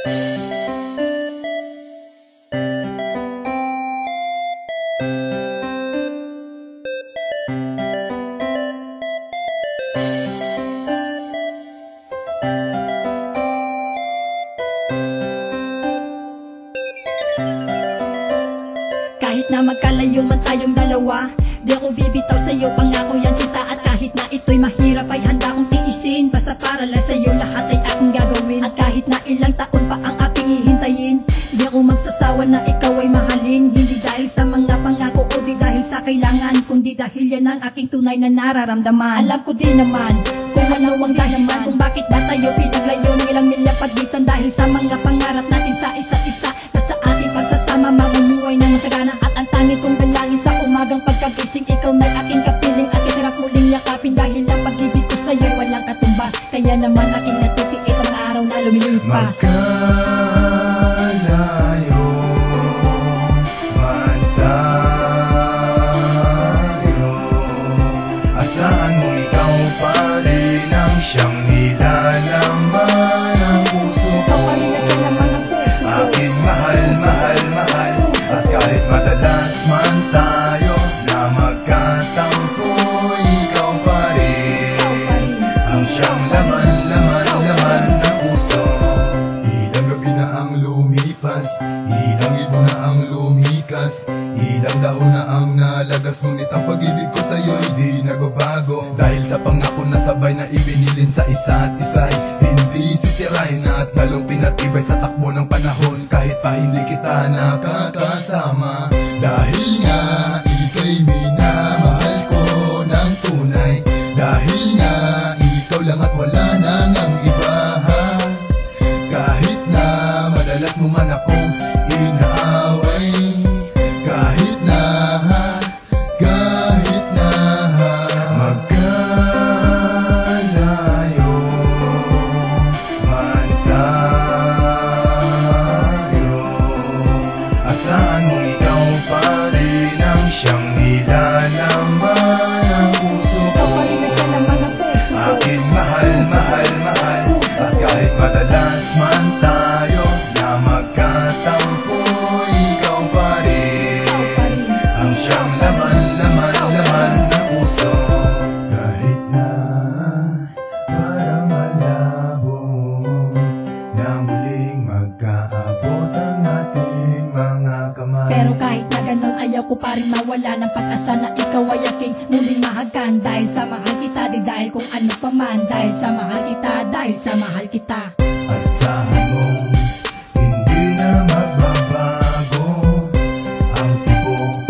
Kahit na magkalayo man tayong dalawa, di ako bibitaw sa'yo, pangako yan sita. At kahit na ito'y mahirap ay handa kong tiisin, basta para lang sa'yo lahat ay aking gagawin. At kahit na ilang taon pa ang aking hihintayin, di ako magsasawa na ikaw ay mahalin. Hindi dahil sa mga pangako o di dahil sa kailangan, kundi dahil yan ang aking tunay na nararamdaman. Alam ko din naman kung ano ang dahilan kung bakit ba tayo pinaglayo ng ilang milya pagitan. Dahil sa mga pangarap natin sa isa't isa, na sa ating pagsasama mamumuhay ng masagana. At ang tanging kong dalangin sa umagang pagkagising, ikaw na'y aking kapiling at isarap muling yakapin. Dahil ang pag-ibig ko sa'yo walang katumbas, kaya naman aking natitiis sa mga araw na lumilipas. Magkalayo man tayo, asahan mo ikaw pa rin ang siyang nilalaman ng puso ko. Aking mahal, mahal, mahal. At kahit madalas man tayo na magkatampo, ikaw pa rin ang siyang laman, laman, laman ng puso. Ilang gabi na ang lumipas, ilang ibon na ang lumikas, ilang dahon na ang nalagas, ngunit ang pag-ibig ko sa'yo'y di nagbabago. Dahil sa pangako na sabay na ibinilin sa isa't isa'y hindi sisirain at lalong pinatibay sa takbo ng panahon. Kahit pa hindi kita nakakasama, dahil nga ika'y minamahal ko ng tunay. Dahil nga ikaw lang at wala nang ang iba. Kahit na madalas mo man akong inaaway, kahit na magkalayo man tayo, asahan mong ikaw pa rin ang siyang nilalaman ng puso ko. Aking mahal, mahal, mahal. At kahit madalas man tayo na magkatampo, ikaw pa rin ang siyang laman, laman, laman ng puso. Kahit na parang malabo na muling magkaabot ang ating mga kamay, pero kahit na ganun ayaw ko pa rin mawala ng pag-asa na ikaw ay aking muling mahagkan. Dahil sa mahal kita, di dahil kung ano pa man. Dahil sa mahal kita, dahil sa mahal kita. asahan mong hindi na magbabago ang tibok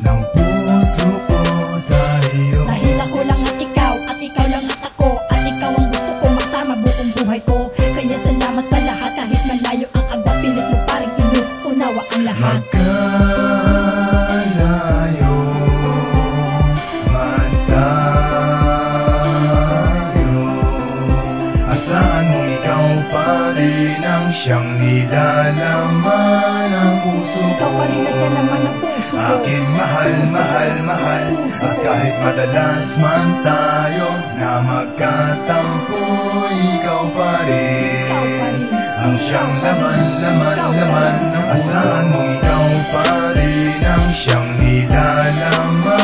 ng puso ko sa iyo. Dahil ako lang at ikaw lang at ako, at ikaw ang gusto ko maksama buong buhay ko. Kaya salamat sa lahat, kahit malayo ang agwat, pilit mo pa rin inuunawa ang lahat. Magkalayo man tayo, asahan mong ikaw pa rin ang siyang nilalaman ng puso ko. Ikaw pa rin na siya naman ang puso ko. Aking mahal, mahal, mahal. At kahit madalas man tayo na magkatampo, ikaw pa rin ang siyang laman, laman, laman ng puso. Asahan mong ikaw pa rin ang siyang nilalaman